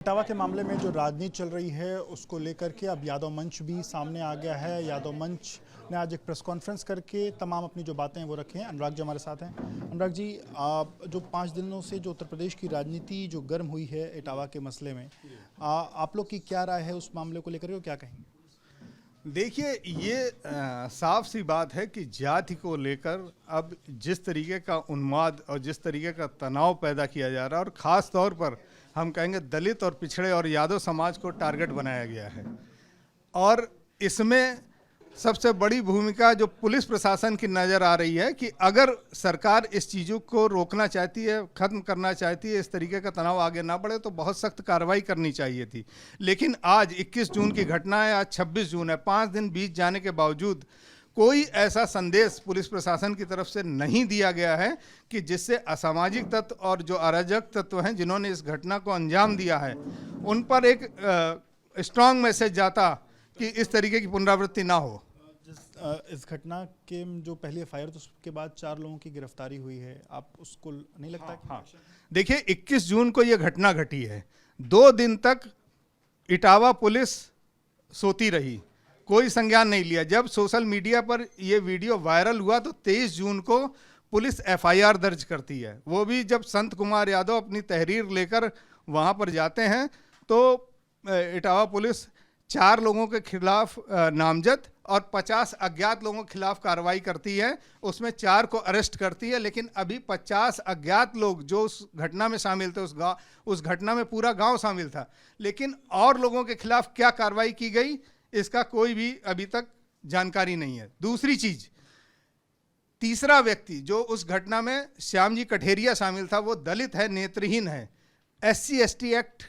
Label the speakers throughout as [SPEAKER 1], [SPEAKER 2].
[SPEAKER 1] इटावा के मामले में जो राजनीति चल रही है उसको लेकर के अब यादव मंच भी सामने आ गया है। यादव मंच ने आज एक प्रेस कॉन्फ्रेंस करके तमाम अपनी जो बातें हैं वो रखी हैं। अनुराग जी हमारे साथ हैं। अनुराग जी, आप जो 5 दिनों से जो उत्तर प्रदेश की राजनीति जो गर्म हुई है इटावा के मसले में, आप लोग की क्या राय है उस मामले को लेकर के, क्या कहेंगे?
[SPEAKER 2] देखिए, ये साफ सी बात है कि जाति को लेकर अब जिस तरीके का उन्माद और जिस तरीके का तनाव पैदा किया जा रहा है, और ख़ास तौर पर हम कहेंगे दलित और पिछड़े और यादव समाज को टारगेट बनाया गया है। और इसमें सबसे बड़ी भूमिका जो पुलिस प्रशासन की नज़र आ रही है कि अगर सरकार इस चीज़ों को रोकना चाहती है, ख़त्म करना चाहती है, इस तरीके का तनाव आगे ना बढ़े, तो बहुत सख्त कार्रवाई करनी चाहिए थी। लेकिन आज 21 जून की घटना है, आज 26 जून है, 5 दिन बीत जाने के बावजूद कोई ऐसा संदेश पुलिस प्रशासन की तरफ से नहीं दिया गया है कि जिससे असामाजिक तत्व और जो अराजक तत्व हैं जिन्होंने इस घटना को अंजाम दिया है उन पर एक स्ट्रांग मैसेज जाता कि इस तरीके की पुनरावृत्ति ना हो।
[SPEAKER 1] इस घटना के जो पहली एफआईआर, तो उसके बाद 4 लोगों की गिरफ्तारी हुई है, आप उसको नहीं लगता?
[SPEAKER 2] हाँ। देखिए, 21 जून को ये घटना घटी है। 2 दिन तक इटावा पुलिस सोती रही, कोई संज्ञान नहीं लिया। जब सोशल मीडिया पर ये वीडियो वायरल हुआ तो 23 जून को पुलिस एफआईआर दर्ज करती है। वो भी जब संत कुमार यादव अपनी तहरीर लेकर वहाँ पर जाते हैं तो इटावा पुलिस 4 लोगों के खिलाफ नामजद और 50 अज्ञात लोगों के खिलाफ कार्रवाई करती है। उसमें 4 को अरेस्ट करती है, लेकिन अभी 50 अज्ञात लोग जो उस घटना में शामिल थे, उस घटना में पूरा गांव शामिल था, लेकिन और लोगों के खिलाफ क्या कार्रवाई की गई इसका कोई भी अभी तक जानकारी नहीं है। दूसरी चीज, तीसरा व्यक्ति जो उस घटना में श्याम जी कठेरिया शामिल था, वो दलित है, नेत्रहीन है। SC/ST एक्ट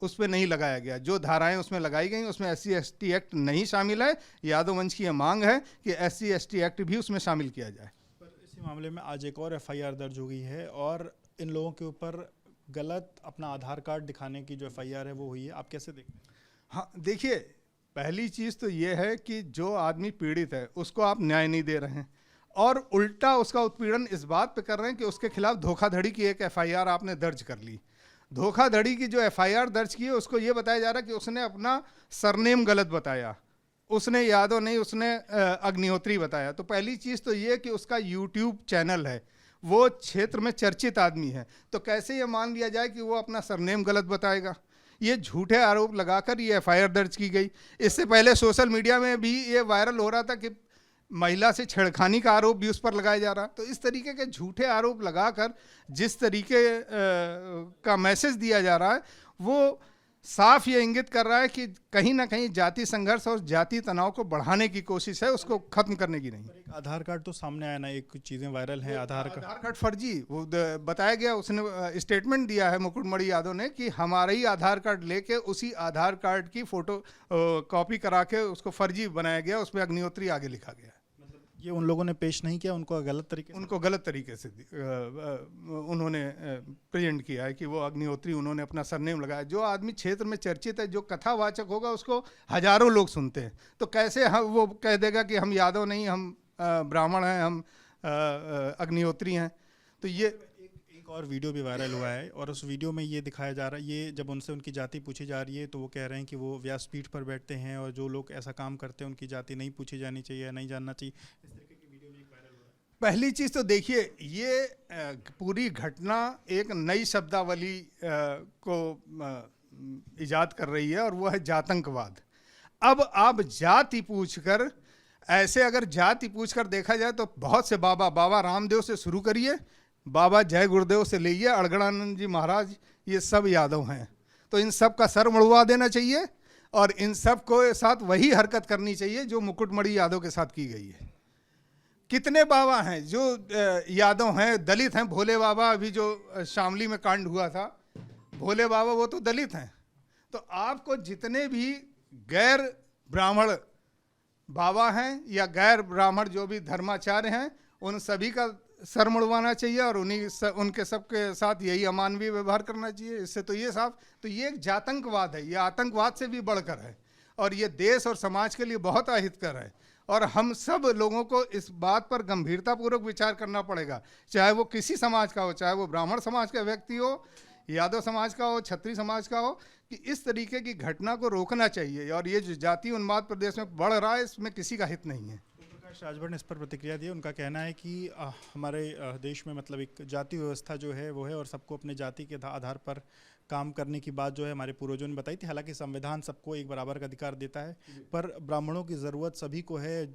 [SPEAKER 2] उस पर नहीं लगाया गया। जो धाराएं उसमें लगाई गई उसमें SC/ST एक्ट नहीं शामिल है। यादव मंच की यह मांग है कि SC/ST एक्ट भी उसमें शामिल किया जाए।
[SPEAKER 1] पर इसी मामले में आज एक और एफआईआर दर्ज हो गई है और इन लोगों के ऊपर गलत अपना आधार कार्ड दिखाने की जो एफआईआर है वो हुई है, आप कैसे देखते हैं?
[SPEAKER 2] हाँ, देखिए, पहली चीज़ तो ये है कि जो आदमी पीड़ित है उसको आप न्याय नहीं दे रहे हैं और उल्टा उसका उत्पीड़न इस बात पे कर रहे हैं कि उसके खिलाफ धोखाधड़ी की एक एफआईआर आपने दर्ज कर ली। धोखाधड़ी की जो एफआईआर दर्ज की है उसको ये बताया जा रहा है कि उसने अपना सरनेम गलत बताया, उसने यादव नहीं, उसने अग्निहोत्री बताया। तो पहली चीज़ तो ये कि उसका यूट्यूब चैनल है, वो क्षेत्र में चर्चित आदमी है, तो कैसे ये मान लिया जाए कि वो अपना सरनेम गलत बताएगा? ये झूठे आरोप लगाकर ये एफआईआर दर्ज की गई। इससे पहले सोशल मीडिया में भी ये वायरल हो रहा था कि महिला से छेड़खानी का आरोप भी उस पर लगाया जा रहा। तो इस तरीके के झूठे आरोप लगाकर जिस तरीके का मैसेज दिया जा रहा है वो साफ ये इंगित कर रहा है कि कहीं ना कहीं जाति संघर्ष और जाति तनाव को बढ़ाने की कोशिश है, उसको खत्म करने की नहीं।
[SPEAKER 1] एक आधार कार्ड तो सामने आया ना, एक चीज़ें वायरल है, आधार
[SPEAKER 2] कार्ड फर्जी वो बताया गया। उसने स्टेटमेंट दिया है मुकुटमणि यादव ने कि हमारा ही आधार कार्ड लेके उसी आधार कार्ड की फोटो कॉपी करा के उसको फर्जी बनाया गया, उसमें अग्निहोत्री आगे लिखा गया।
[SPEAKER 1] ये उन लोगों ने पेश नहीं किया, उनको गलत तरीके से
[SPEAKER 2] उन्होंने प्रेजेंट किया है कि वो अग्निहोत्री उन्होंने अपना सरनेम लगाया। जो आदमी क्षेत्र में चर्चित है, जो कथावाचक होगा, उसको हजारों लोग सुनते हैं, तो कैसे हम वो कह देगा कि हम यादव नहीं, हम ब्राह्मण हैं, हम अग्निहोत्री हैं? तो ये
[SPEAKER 1] एक और वीडियो भी वायरल हुआ है और उस वीडियो में ये दिखाया जा रहा है, ये जब उनसे उनकी जाति पूछी जा रही है तो वो कह रहे हैं कि वो व्यासपीठ पर बैठते हैं और जो लोग ऐसा काम करते हैं उनकी जाति नहीं पूछी जानी चाहिए, नहीं जानना चाहिए। इस तरीके की वीडियो भी वायरल हुआ है।
[SPEAKER 2] पहली चीज़ तो देखिए, ये पूरी घटना एक नई शब्दावली को इजाद कर रही है और वो है जातंकवाद। अब आप जाति पूछकर, ऐसे अगर जाति पूछकर देखा जाए तो बहुत से बाबा रामदेव से शुरू करिए, बाबा जय गुरुदेव से लेइए, अड़गड़ानंद जी महाराज, ये सब यादव हैं। तो इन सब का सर मुड़वा देना चाहिए और इन सब को साथ वही हरकत करनी चाहिए जो मुकुटमणि यादव के साथ की गई है। कितने बाबा हैं जो यादव हैं, दलित हैं। भोले बाबा, अभी जो शामली में कांड हुआ था, भोले बाबा वो तो दलित हैं। तो आपको जितने भी गैर ब्राह्मण बाबा हैं या गैर ब्राह्मण जो भी धर्माचार्य हैं, उन सभी का सर मुड़वाना चाहिए और उनके सबके साथ यही अमानवीय व्यवहार करना चाहिए। इससे तो ये साफ, तो ये एक जातंकवाद है, ये आतंकवाद से भी बढ़कर है और ये देश और समाज के लिए बहुत अहितकर है। और हम सब लोगों को इस बात पर गंभीरतापूर्वक विचार करना पड़ेगा, चाहे वो किसी समाज का हो, चाहे वो ब्राह्मण समाज का व्यक्ति हो यादव समाज का हो, क्षत्रिय समाज का हो, कि इस तरीके की घटना को रोकना चाहिए। और ये जो जातीय उन्माद प्रदेश में बढ़ रहा है, इसमें किसी का हित नहीं है।
[SPEAKER 1] प्रकाश राजभर ने इस पर प्रतिक्रिया दी। उनका कहना है कि हमारे देश में मतलब एक जाति व्यवस्था जो है वो है, और सबको अपने जाति के आधार पर काम करने की बात जो है हमारे पूर्वजों ने बताई थी। हालांकि संविधान सबको एक बराबर का अधिकार देता है, पर ब्राह्मणों की ज़रूरत सभी को है।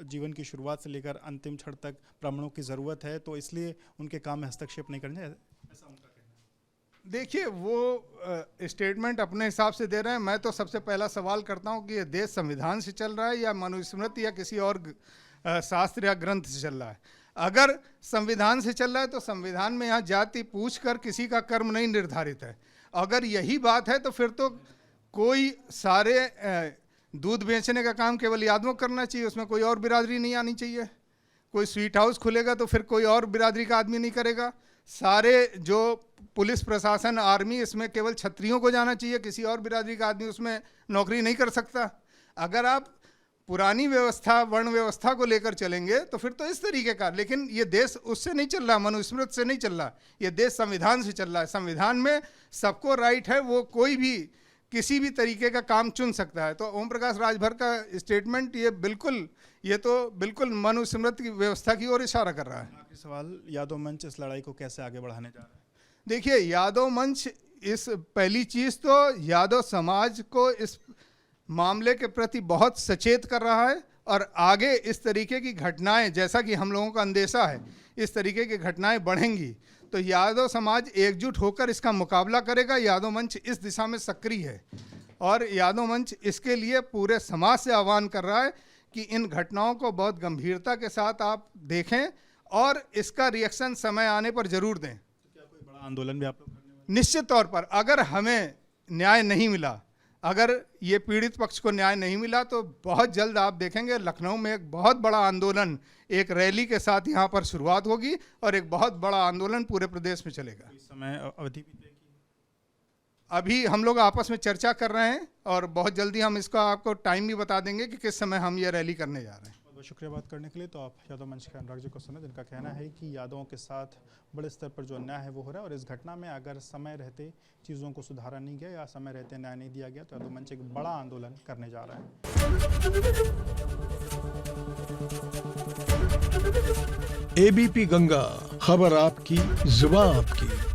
[SPEAKER 1] जीवन की शुरुआत से लेकर अंतिम क्षण तक ब्राह्मणों की ज़रूरत है, तो इसलिए उनके काम में हस्तक्षेप नहीं करना चाहिए, ऐसा उनका कहना है।
[SPEAKER 2] देखिए, वो स्टेटमेंट अपने हिसाब से दे रहे हैं। मैं तो सबसे पहला सवाल करता हूं कि ये देश संविधान से चल रहा है या मनुस्मृति या किसी और शास्त्र या ग्रंथ से चल रहा है। अगर संविधान से चल रहा है तो संविधान में यहाँ जाति पूछ कर किसी का कर्म नहीं निर्धारित है। अगर यही बात है तो फिर तो कोई सारे दूध बेचने का काम केवल यादवों करना चाहिए, उसमें कोई और बिरादरी नहीं आनी चाहिए। कोई स्वीट हाउस खुलेगा तो फिर कोई और बिरादरी का आदमी नहीं करेगा। सारे जो पुलिस प्रशासन, आर्मी, इसमें केवल क्षत्रियों को जाना चाहिए, किसी और बिरादरी का आदमी उसमें नौकरी नहीं कर सकता। अगर आप पुरानी व्यवस्था, वर्ण व्यवस्था को लेकर चलेंगे तो फिर तो इस तरीके का, लेकिन ये देश उससे नहीं चल रहा, मनुस्मृति से नहीं चल रहा, ये देश संविधान से चल रहा है। संविधान में सबको राइट है, वो कोई भी किसी भी तरीके का काम चुन सकता है। तो ओम प्रकाश राजभर का स्टेटमेंट ये तो बिल्कुल मनुस्मृति की व्यवस्था की ओर इशारा कर रहा है।
[SPEAKER 1] आखिरी सवाल, यादव मंच इस लड़ाई को कैसे आगे बढ़ाने जा रहा है?
[SPEAKER 2] देखिए, यादव मंच इस पहली चीज़ तो यादव समाज को इस मामले के प्रति बहुत सचेत कर रहा है, और आगे इस तरीके की घटनाएं, जैसा कि हम लोगों का अंदेशा है, इस तरीके की घटनाएं बढ़ेंगी तो यादव समाज एकजुट होकर इसका मुकाबला करेगा। यादव मंच इस दिशा में सक्रिय है, और यादव मंच इसके लिए पूरे समाज से आह्वान कर रहा है कि इन घटनाओं को बहुत गंभीरता के साथ आप देखें और इसका रिएक्शन समय आने पर जरूर दें।
[SPEAKER 1] तो क्या कोई बड़ा आंदोलन भी आप लोग करने वाले?
[SPEAKER 2] निश्चित तौर पर अगर हमें न्याय नहीं मिला, अगर ये पीड़ित पक्ष को न्याय नहीं मिला, तो बहुत जल्द आप देखेंगे लखनऊ में एक बहुत बड़ा आंदोलन, एक रैली के साथ यहाँ पर शुरुआत होगी, और एक बहुत बड़ा आंदोलन पूरे प्रदेश में चलेगा।
[SPEAKER 1] इस समय अवधि भी तय की?
[SPEAKER 2] अभी हम लोग आपस में चर्चा कर रहे हैं, और बहुत जल्दी हम इसका आपको टाइम भी बता देंगे कि किस समय हम ये रैली करने जा रहे हैं।
[SPEAKER 1] बहुत बहुत शुक्रिया बात करने के लिए। तो आप यादव मंच के अनुराग जी को सुने, जिनका कहना है कि यादवों के साथ बड़े स्तर पर जो अन्याय है वो हो रहा है, और इस घटना में अगर समय रहते चीज़ों को सुधारा नहीं गया या समय रहते न्याय नहीं दिया गया तो यादव मंच एक बड़ा आंदोलन करने जा रहा है।
[SPEAKER 3] एबीपी गंगा, खबर आपकी, जुबान आपकी।